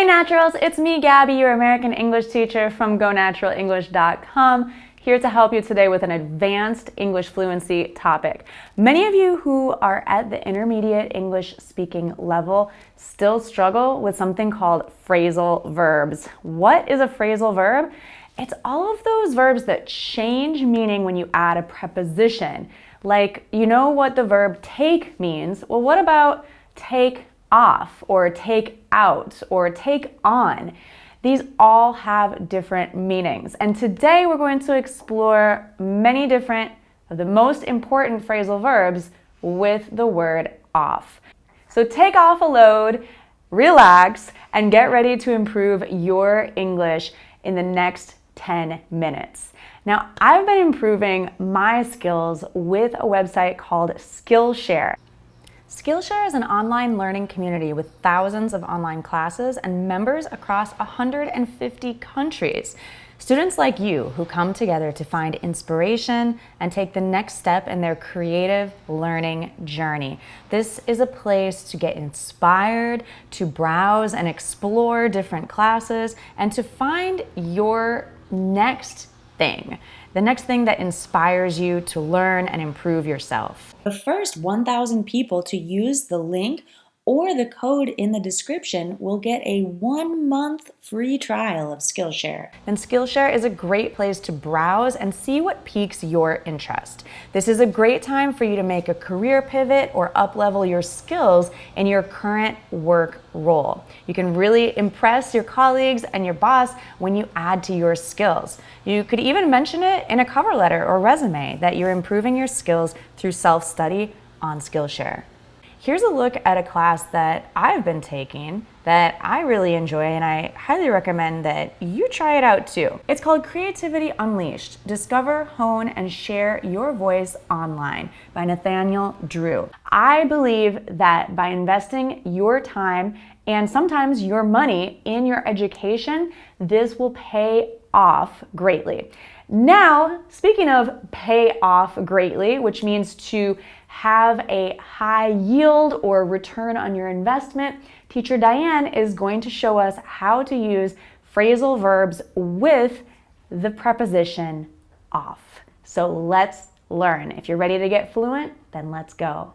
Hey Naturals, it's me Gabby, your American English teacher from GoNaturalEnglish.com, here to help you today with an advanced English fluency topic. Many of you who are at the intermediate English speaking level still struggle with something called phrasal verbs. What is a phrasal verb? It's all of those verbs that change meaning when you add a preposition. Like, you know what the verb take means? Well, what about take off, or take out, or take on? These all have different meanings. And today we're going to explore many different of the most important phrasal verbs with the word off. So take off a load, relax, and get ready to improve your English in the next 10 minutes. Now, I've been improving my skills with a website called Skillshare. Skillshare is an online learning community with thousands of online classes and members across 150 countries. Students like you who come together to find inspiration and take the next step in their creative learning journey. This is a place to get inspired, to browse and explore different classes, and to find your next thing. The next thing that inspires you to learn and improve yourself. The first 1,000 people to use the link or the code in the description will get a 1-month free trial of Skillshare. And Skillshare is a great place to browse and see what piques your interest. This is a great time for you to make a career pivot or up-level your skills in your current work role. You can really impress your colleagues and your boss when you add to your skills. You could even mention it in a cover letter or resume that you're improving your skills through self-study on Skillshare. Here's a look at a class that I've been taking that I really enjoy, and I highly recommend that you try it out too. It's called Creativity Unleashed: Discover, Hone, and Share Your Voice Online by Nathaniel Drew. I believe that by investing your time and sometimes your money in your education, this will pay off greatly. Now, speaking of pay off greatly, which means to have a high yield or return on your investment, teacher Diane is going to show us how to use phrasal verbs with the preposition off. So let's learn. If you're ready to get fluent, then let's go.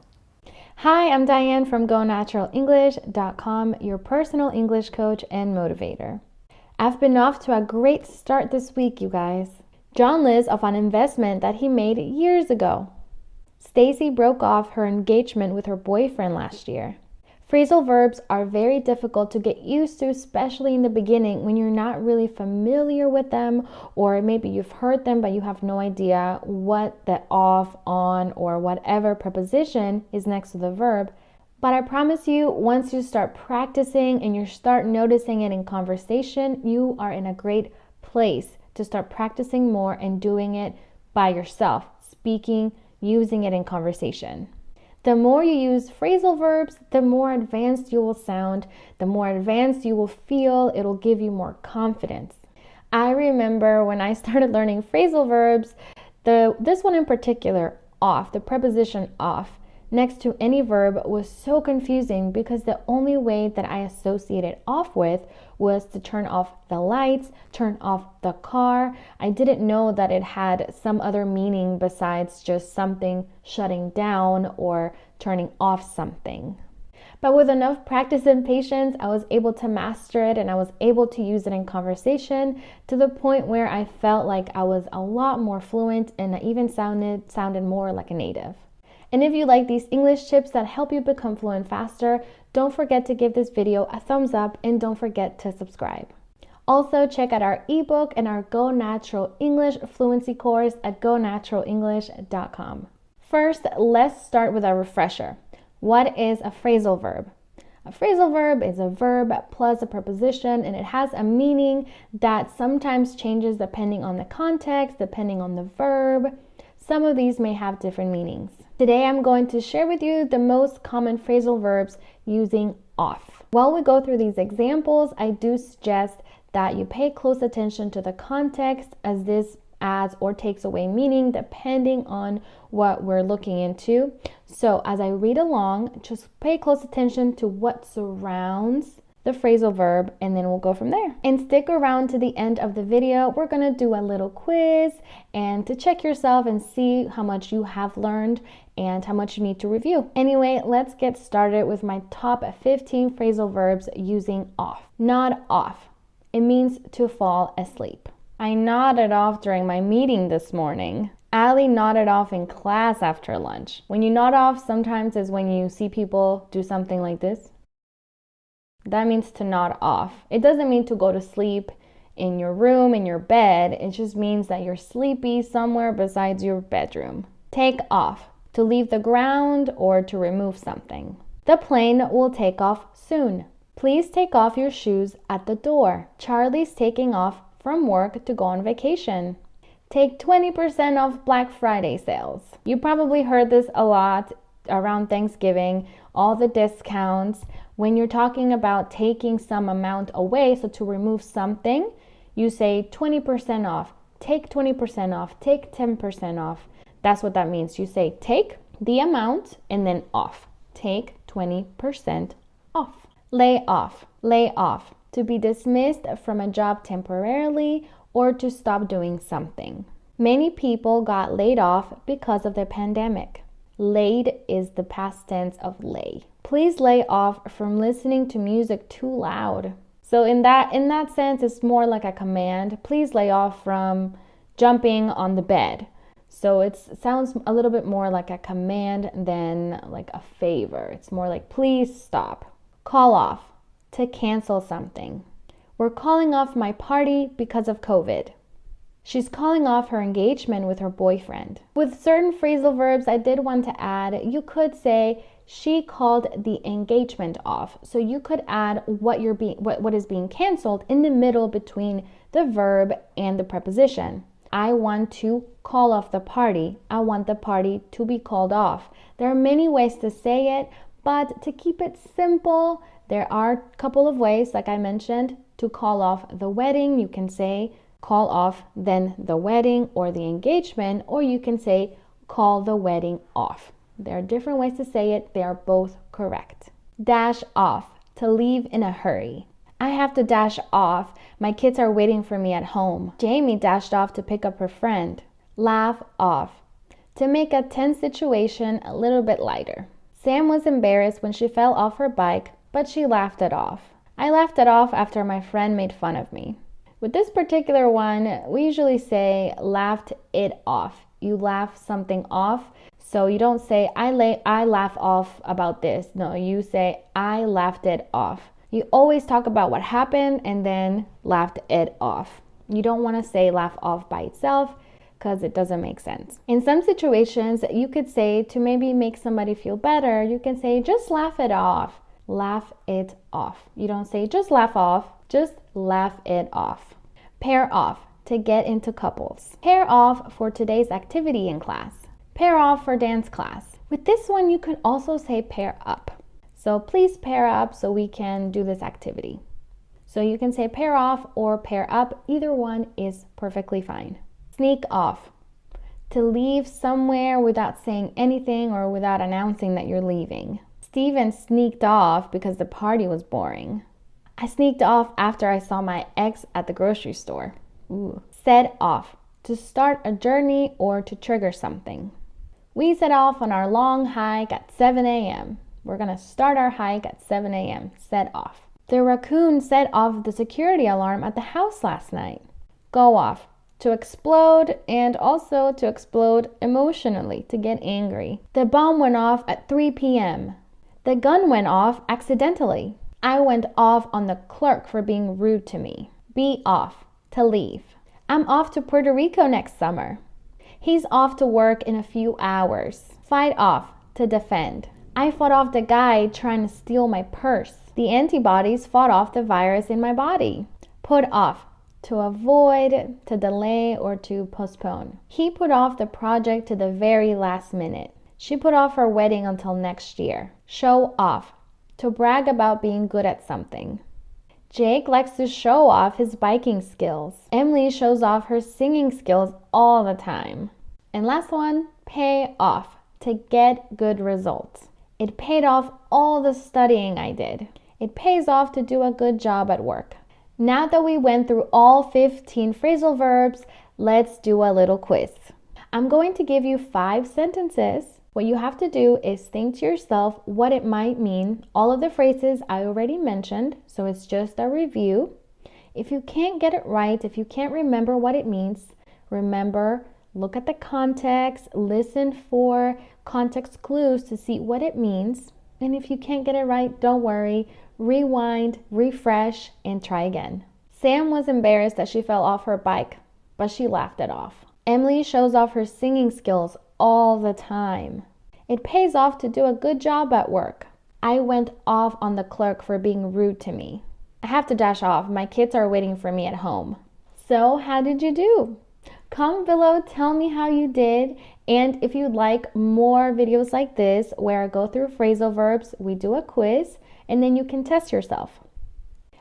Hi, I'm Diane from GoNaturalEnglish.com, your personal English coach and motivator. I've been off to a great start this week, you guys. John lives off an investment that he made years ago. Stacy broke off her engagement with her boyfriend last year. Phrasal verbs are very difficult to get used to, especially in the beginning when you're not really familiar with them, or maybe you've heard them but you have no idea what the off, on, or whatever preposition is next to the verb. But I promise you, once you start practicing and you start noticing it in conversation, you are in a great place to start practicing more and doing it by yourself, speaking, using it in conversation. The more you use phrasal verbs, the more advanced you will sound, the more advanced you will feel. It'll give you more confidence. I remember when I started learning phrasal verbs, this one in particular, off, the preposition off, next to any verb was so confusing because the only way that I associated off with was to turn off the lights, turn off the car. I didn't know that it had some other meaning besides just something shutting down or turning off something. But with enough practice and patience, I was able to master it, and I was able to use it in conversation to the point where I felt like I was a lot more fluent, and I even sounded more like a native. And if you like these English tips that help you become fluent faster, don't forget to give this video a thumbs up, and don't forget to subscribe. Also, check out our ebook and our Go Natural English Fluency course at GoNaturalEnglish.com. First, let's start with a refresher. What is a phrasal verb? A phrasal verb is a verb plus a preposition, and it has a meaning that sometimes changes depending on the context, depending on the verb. Some of these may have different meanings. Today I'm going to share with you the most common phrasal verbs using off. While we go through these examples, I do suggest that you pay close attention to the context, as this adds or takes away meaning depending on what we're looking into. So as I read along, just pay close attention to what surrounds the phrasal verb, and then we'll go from there. And stick around to the end of the video. We're gonna do a little quiz and to check yourself and see how much you have learned and how much you need to review. Anyway, let's get started with my top 15 phrasal verbs using off. Nod off. It means to fall asleep. I nodded off during my meeting this morning. Ali nodded off in class after lunch. When you nod off, sometimes is when you see people do something like this. That means to nod off. It doesn't mean to go to sleep in your room, in your bed. It just means that you're sleepy somewhere besides your bedroom. Take off. To leave the ground or to remove something. The plane will take off soon. Please take off your shoes at the door. Charlie's taking off from work to go on vacation. Take 20% off Black Friday sales. You probably heard this a lot around Thanksgiving, all the discounts. When you're talking about taking some amount away, so to remove something, you say 20% off, take 20% off, take 10% off. That's what that means. You say take the amount and then off. Take 20% off. Lay off. Lay off. To be dismissed from a job temporarily or to stop doing something. Many people got laid off because of the pandemic. Laid is the past tense of lay. Please lay off from listening to music too loud. So in that sense, it's more like a command. Please lay off from jumping on the bed. So it sounds a little bit more like a command than like a favor. It's more like please stop. Call off. To cancel something. We're calling off my party because of COVID. She's calling off her engagement with her boyfriend. With certain phrasal verbs, I did want to add, you could say, she called the engagement off. So you could add what is being canceled in the middle between the verb and the preposition. I want to call off the party. I want the party to be called off. There are many ways to say it, but to keep it simple, there are a couple of ways, like I mentioned, to call off the wedding. You can say call off then the wedding or the engagement, or you can say call the wedding off. There are different ways to say it. They are both correct. Dash off. To leave in a hurry. I have to dash off. My kids are waiting for me at home. Jamie dashed off to pick up her friend. Laugh off. To make a tense situation a little bit lighter. Sam was embarrassed when she fell off her bike, but she laughed it off. I laughed it off after my friend made fun of me. With this particular one, we usually say laughed it off. You laugh something off. So you don't say I laugh off about this. No, you say I laughed it off. You always talk about what happened and then laughed it off. You don't want to say laugh off by itself because it doesn't make sense. In some situations, you could say to maybe make somebody feel better, you can say just laugh it off. Laugh it off. You don't say just laugh off, just laugh it off. Pair off. To get into couples. Pair off for today's activity in class. Pair off for dance class. With this one, you can also say pair up. So please pair up so we can do this activity. So you can say pair off or pair up. Either one is perfectly fine. Sneak off. To leave somewhere without saying anything or without announcing that you're leaving. Steven sneaked off because the party was boring. I sneaked off after I saw my ex at the grocery store. Ooh. Set off. To start a journey or to trigger something. We set off on our long hike at 7 a.m. We're going to start our hike at 7 a.m. Set off. The raccoon set off the security alarm at the house last night. Go off. To explode and also to explode emotionally, to get angry. The bomb went off at 3 p.m. The gun went off accidentally. I went off on the clerk for being rude to me. Be off. To leave. I'm off to Puerto Rico next summer. He's off to work in a few hours. Fight off. To defend. I fought off the guy trying to steal my purse. The antibodies fought off the virus in my body. Put off. To avoid, to delay, or to postpone. He put off the project to the very last minute. She put off her wedding until next year. Show off. To brag about being good at something. Jake likes to show off his biking skills. Emily shows off her singing skills all the time. And last one, pay off. To get good results. It paid off all the studying I did. It pays off to do a good job at work. Now that we went through all 15 phrasal verbs, let's do a little quiz. I'm going to give you 5 sentences. What you have to do is think to yourself what it might mean. All of the phrases I already mentioned, so it's just a review. If you can't get it right, if you can't remember what it means, remember, look at the context, listen for context clues to see what it means. And if you can't get it right, don't worry. Rewind, refresh, and try again. Sam was embarrassed that she fell off her bike, but she laughed it off. Emily shows off her singing skills all the time. It pays off to do a good job at work. I went off on the clerk for being rude to me. I have to dash off. My kids are waiting for me at home. So, how did you do? Comment below, tell me how you did. And if you'd like more videos like this, where I go through phrasal verbs, we do a quiz, and then you can test yourself.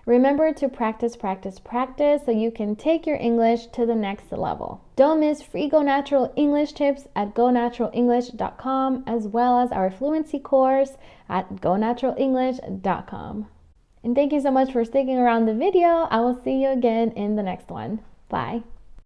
Remember to practice, practice, practice so you can take your English to the next level. Don't miss free Go Natural English tips at gonaturalenglish.com, as well as our fluency course at gonaturalenglish.com. And thank you so much for sticking around the video. I will see you again in the next one. Bye.